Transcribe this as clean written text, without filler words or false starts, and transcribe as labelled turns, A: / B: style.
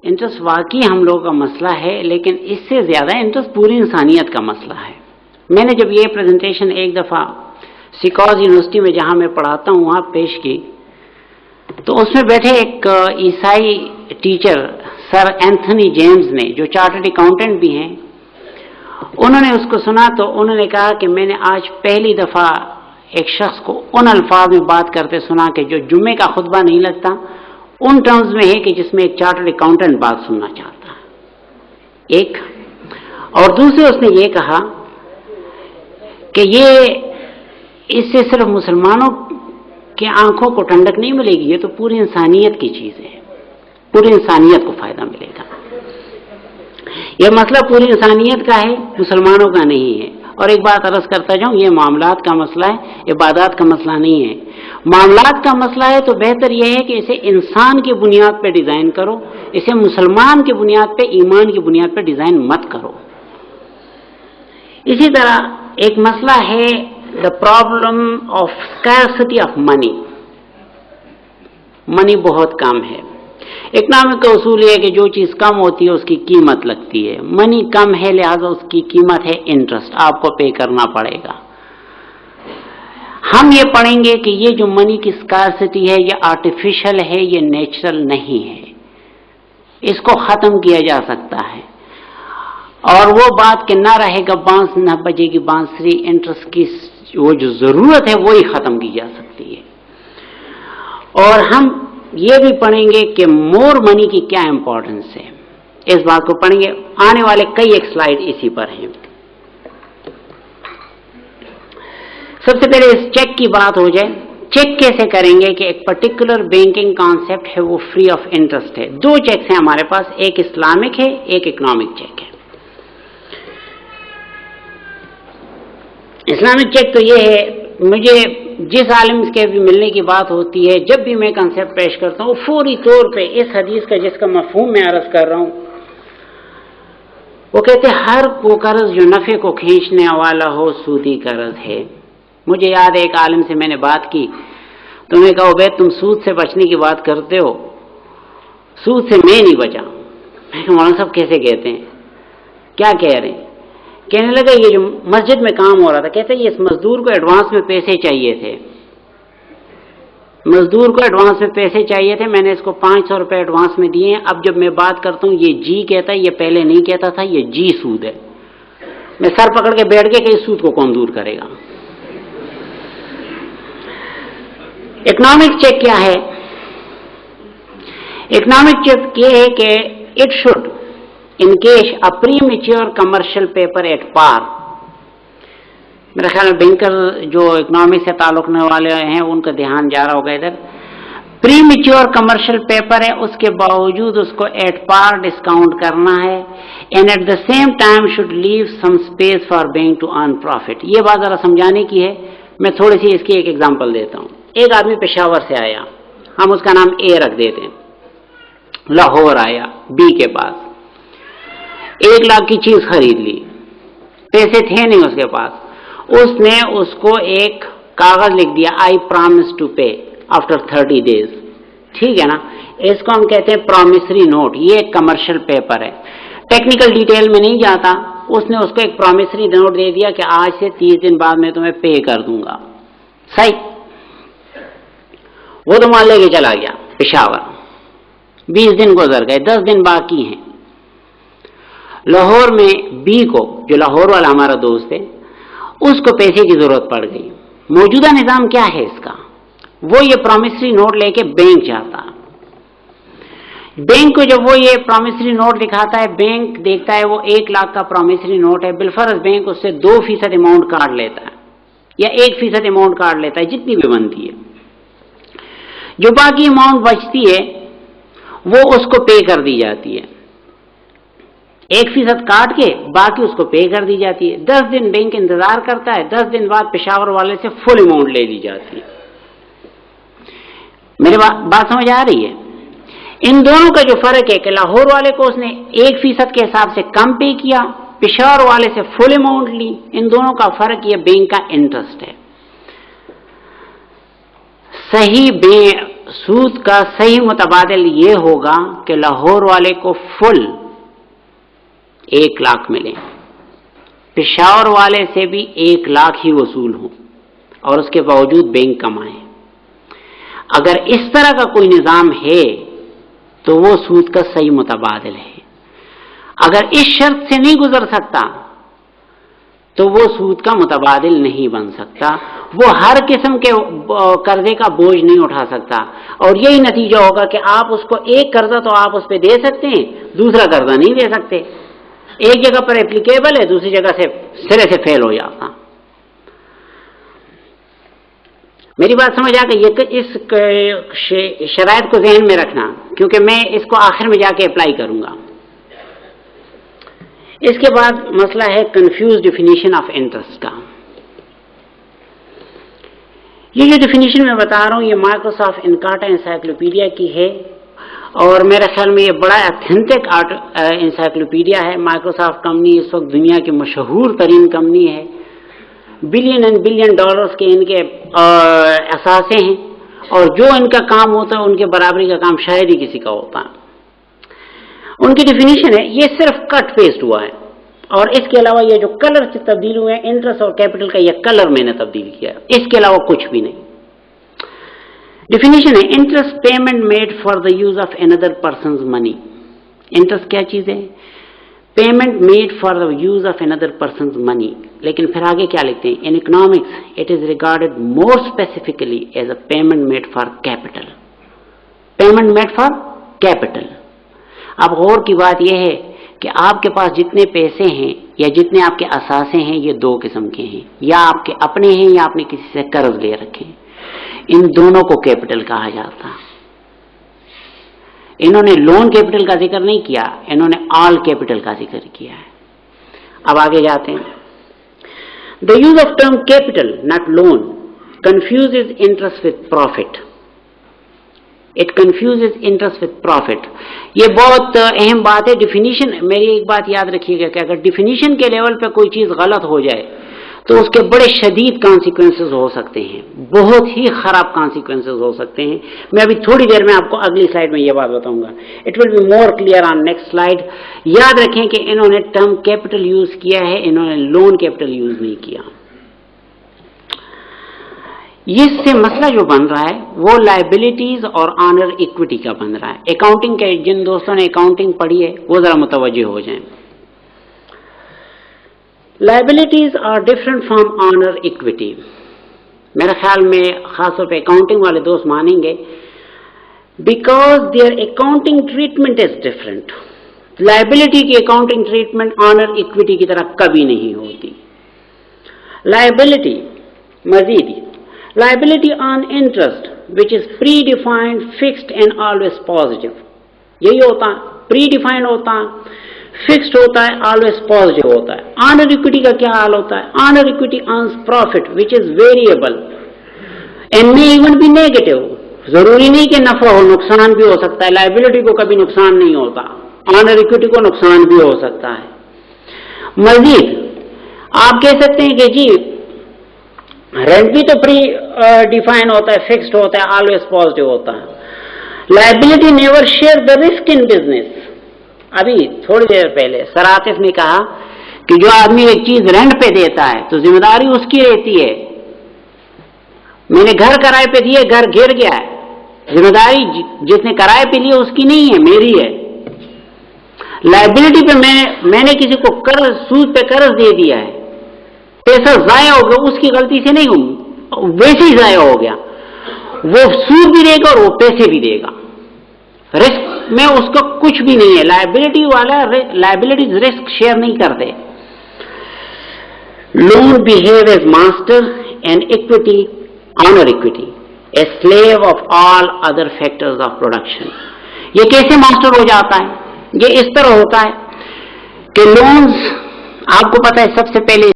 A: Interest वाकई हम लोगों का मसला है, लेकिन इससे ज्यादा इंटरेस्ट पूरी इंसानियत का मसला है। मैंने जब ये प्रेजेंटेशन एक दफा शिकागो यूनिवर्सिटी में जहां मैं पढ़ाता हूं वहां पेश की, तो उसमें बैठे एक ईसाई टीचर सर एंथनी जेम्स ने, जो चार्टर्ड अकाउंटेंट भी हैं, उन्होंने उसको सुना तो उन्होंने कहा कि मैंने आज पहली दफा एक शख्स को उन अल्फाज में बात करते सुना कि जो जुम्मे का खुतबा नहीं लगता उन टर्म्स में है कि जिसमें एक चार्टर्ड अकाउंटेंट बात सुनना चाहता है। एक और दूसरे उसने ये कहा कि ये इससे सिर्फ मुसलमानों के आंखों को ठंडक नहीं मिलेगी, ये तो पूरी इंसानियत की चीज है, पूरी इंसानियत को फायदा मिलेगा। यह मसला पूरी इंसानियत का है, मुसलमानों का नहीं है। और एक बात अर्ज करता जाऊं, ये मामलात का मसला है, इबादत का मसला नहीं है। मामलात का मसला है तो बेहतर यह है कि इसे इंसान की बुनियाद पर डिजाइन करो, इसे मुसलमान की बुनियाद पे, ईमान की बुनियाद पर डिजाइन मत करो। इसी तरह एक मसला है the problem of scarcity of money. Money बहुत कम है। इकोनॉमिक का उसूल है कि जो चीज कम होती है उसकी कीमत लगती है। मनी कम है लिहाजा उसकी कीमत है इंटरेस्ट, आपको पे करना पड़ेगा। हम ये पढ़ेंगे कि ये जो मनी की स्कार्सिटी है ये आर्टिफिशियल है, ये नेचुरल नहीं है, इसको खत्म किया जा सकता है। और वो बात कि ना रहेगा बांस ना बजेगी बांसुरी, इंटरेस्ट की वो जो जरूरत है वो ही खत्म की जा सकती है। और हम ये भी पढ़ेंगे कि मोर मनी की क्या इंपॉर्टेंस है, इस बात को पढ़ेंगे। आने वाले कई एक स्लाइड इसी पर हैं। सबसे पहले इस चेक की बात हो जाए। चेक कैसे करेंगे कि एक पर्टिकुलर बैंकिंग कॉन्सेप्ट है वो फ्री ऑफ इंटरेस्ट है। दो चेक्स हैं हमारे पास, एक इस्लामिक है, एक इकोनॉमिक चेक है। इस्लामिक चेक तो ये है, मुझे जिस आलिम के भी मिलने की बात होती है, जब भी मैं कंसेप्ट पेश करता हूँ फौरी तौर पे इस हदीस का जिसका मफहूम मैं अर्ज कर रहा हूं, वो कहते हैं हर वो कर्ज जो नफे को खींचने वाला हो सूदी कर्ज है। मुझे याद है एक आलिम से मैंने बात की, तो मैं कहा उबैद तुम सूद से बचने की बात करते हो, सूद से मैं नहीं बचा। मैं कहा मौलाना साहब कैसे कहते हैं, क्या कह रहे हैं? कहने लगा ये जो मस्जिद में काम हो रहा था, कहते ये इस मजदूर को एडवांस में पैसे चाहिए थे, मजदूर को एडवांस में पैसे चाहिए थे, मैंने इसको 500 रुपए एडवांस में दिए हैं। अब जब मैं बात करता हूं ये जी कहता है, ये पहले नहीं कहता था, ये जी सूद है। मैं सर पकड़ के बैठ गया कि इस सूद को कौन दूर करेगा। इकोनॉमिक चेक क्या है? इकोनॉमिक चेक ये है कि it should encash a premature commercial paper at par. मेरे ख्याल में बैंकर जो इकोनॉमिक से ताल्लुक वाले हैं उनका ध्यान जा रहा होगा इधर। प्रीमेच्योर कमर्शियल पेपर है, उसके बावजूद उसको एट पार डिस्काउंट करना है, and at the same time should leave some space for bank to earn profit. ये बात जरा समझाने की है, मैं थोड़ी सी इसकी एक एग्जांपल देता हूं। एक आदमी पेशावर से आया, हम उसका नाम ए रख देते हैं, लाहौर आया बी के पास, 1 लाख की चीज खरीद ली, पैसे थे नहीं उसके पास, उसने उसको एक कागज लिख दिया, आई प्रॉमिस टू पे आफ्टर 30 डेज। ठीक है ना, इसको हम कहते हैं प्रॉमिसरी नोट। ये एक कमर्शियल पेपर है, टेक्निकल डिटेल में नहीं जाता। उसने उसको एक प्रॉमिसरी नोट दे दिया कि आज से 30 दिन बाद मैं तुम्हें पे कर दूंगा। सही, वो तो मान लेके चला गया पेशावर, 20 दिन गुजर गए, 10 दिन बाकी हैं। लाहौर में बी को, जो लाहौर वाला हमारा दोस्त है, उसको पैसे की जरूरत पड़ गई। मौजूदा निजाम क्या है इसका? वो ये प्रॉमिसरी नोट लेके बैंक जाता। बैंक को जब वो ये प्रॉमिसरी नोट दिखाता है, बैंक देखता है वो 1 लाख का प्रॉमिसरी नोट है, बिलफर्ज बैंक उससे 2% अमाउंट काट लेता है या 1% अमाउंट काट लेता है, जितनी भी बनती है। जो बाकी अमाउंट बचती है वो उसको पे कर दी जाती है, 1% काट के बाकी उसको पे कर दी जाती है। 10 दिन बैंक इंतजार करता है, 10 दिन बाद पेशावर वाले से फुल अमाउंट ले ली जाती है। मेरी बात समझ आ रही है? इन दोनों का जो फर्क है कि लाहौर वाले को उसने 1% के हिसाब से कम पे किया, पेशावर वाले से फुल अमाउंट ली। इन दोनों का फर्क ये बैंक का इंटरेस्ट है। सही सूद का सही मुतबादिल ये होगा कि लाहौर वाले को फुल 1 लाख मिले, पेशावर वाले से भी 1 लाख ही वसूल हो और उसके बावजूद बैंक कमाए। अगर इस तरह का कोई निजाम है तो वो सूद का सही मुतबादिल है। अगर इस शर्त से नहीं गुजर सकता तो वो सूद का मुतबादिल नहीं बन सकता, वो हर किस्म के कर्जे का बोझ नहीं उठा सकता। और यही नतीजा होगा कि आप उसको एक कर्जा तो आप उस पर दे सकते हैं, दूसरा कर्जा नहीं दे सकते। एक जगह पर एप्लीकेबल है, दूसरी जगह से सिरे से फेल हो जाता। मेरी बात समझ आ गई? इस शराइत को जहन में रखना, क्योंकि मैं इसको आखिर में जाके अप्लाई करूंगा। इसके बाद मसला है कंफ्यूज डिफिनीशन ऑफ इंटरेस्ट का। ये जो डिफिनीशन मैं बता रहा हूं ये माइक्रोसॉफ्ट इनकार्टा एनसाइक्लोपीडिया की है और मेरे ख्याल में ये बड़ा ऑथेंटिक एनसाइक्लोपीडिया है। माइक्रोसॉफ्ट कंपनी इस वक्त दुनिया की मशहूर तरीन कंपनी है, बिलियन एंड बिलियन डॉलर्स के इनके असासे हैं और जो इनका काम होता है उनके बराबरी का काम शायद ही किसी का होता है। उनकी डिफिनीशन है, ये सिर्फ कट पेस्ट हुआ है और इसके अलावा ये जो कलर से तब्दील हुए हैं, इंटरेस्ट और कैपिटल का ये कलर मैंने तब्दील किया, इसके अलावा कुछ भी नहीं। डिफिनीशन है, interest payment made for the use of another person's money. Interest क्या चीज है? Payment made for the use of another person's money. लेकिन फिर आगे क्या लिखते हैं? In economics it is regarded more specifically as a payment made for capital. Payment made for capital. अब गौर की बात यह है कि आपके पास जितने पैसे हैं या जितने आपके असासे हैं ये 2 किस्म के हैं, या आपके अपने हैं या आपने किसी से कर्ज ले रखे हैं। इन दोनों को कैपिटल कहा जाता। इन्होंने लोन कैपिटल का जिक्र नहीं किया, इन्होंने ऑल कैपिटल का जिक्र किया है। अब आगे जाते हैं। The use of term capital not loan confuses interest with profit. It confuses interest with profit. ये बहुत अहम बात है। डिफिनीशन, मेरी एक बात याद रखिएगा कि अगर डिफिनीशन के लेवल पे कोई चीज गलत हो जाए तो उसके बड़े शदीद कॉन्सिक्वेंसेस हो सकते हैं, बहुत ही खराब कॉन्सिक्वेंसेस हो सकते हैं। मैं अभी थोड़ी देर में आपको अगली स्लाइड में यह बात बताऊंगा। It will be more clear on next slide. याद रखें कि इन्होंने टर्म कैपिटल यूज किया है, इन्होंने लोन कैपिटल यूज नहीं किया। इससे मसला जो बन रहा है वो लायबिलिटीज और ऑनर इक्विटी का बन रहा है। अकाउंटिंग के जिन दोस्तों ने अकाउंटिंग पढ़ी है वो जरा मुतवज्जो हो जाएं। Liabilities are different from owner equity. मेरे ख्याल में खासतौर पे अकाउंटिंग वाले दोस्त मानेंगे, because their accounting treatment is different. Liability की अकाउंटिंग ट्रीटमेंट ऑनर इक्विटी की तरह कभी नहीं होती। लायबिलिटी मजीद liability on interest which is predefined, fixed and always positive। यही होता है, predefined होता है, fixed होता है, always positive होता है। honor equity का क्या हाल होता है? honor equity earns profit which is variable and may even be negative। जरूरी नहीं कि नफा हो, नुकसान भी हो सकता है। लाइबिलिटी को कभी नुकसान नहीं होता, ऑनर इक्विटी को नुकसान भी हो सकता है। मजीद आप कह सकते हैं कि जी रेंट भी तो प्री डिफाइन होता है, फिक्स्ड होता है, ऑलवेज पॉजिटिव होता है। Liability never share the risk in business. अभी थोड़ी देर पहले सर आतिफ ने कहा कि जो आदमी एक चीज रेंट पे देता है तो जिम्मेदारी उसकी रहती है। मैंने घर किराए पे दिए, घर गिर गया है, जिम्मेदारी जिसने किराए पे लिया उसकी नहीं है, मेरी है। लायबिलिटी पे मैंने किसी को कर्ज, सूद पे कर्ज दे दिया है, पैसा जाया हो गया, उसकी गलती से नहीं हूं, वैसे ही जाया हो गया, वो सूद भी देगा और वो पैसे भी देगा। रिस्क में उसका कुछ भी नहीं है। लायबिलिटी वाला लायबिलिटीज रिस्क शेयर नहीं करते। Loan behave as master and equity owner equity a slave of all other factors of production. ये कैसे मास्टर हो जाता है? ये इस तरह होता है कि लोन्स, आपको पता है सबसे पहले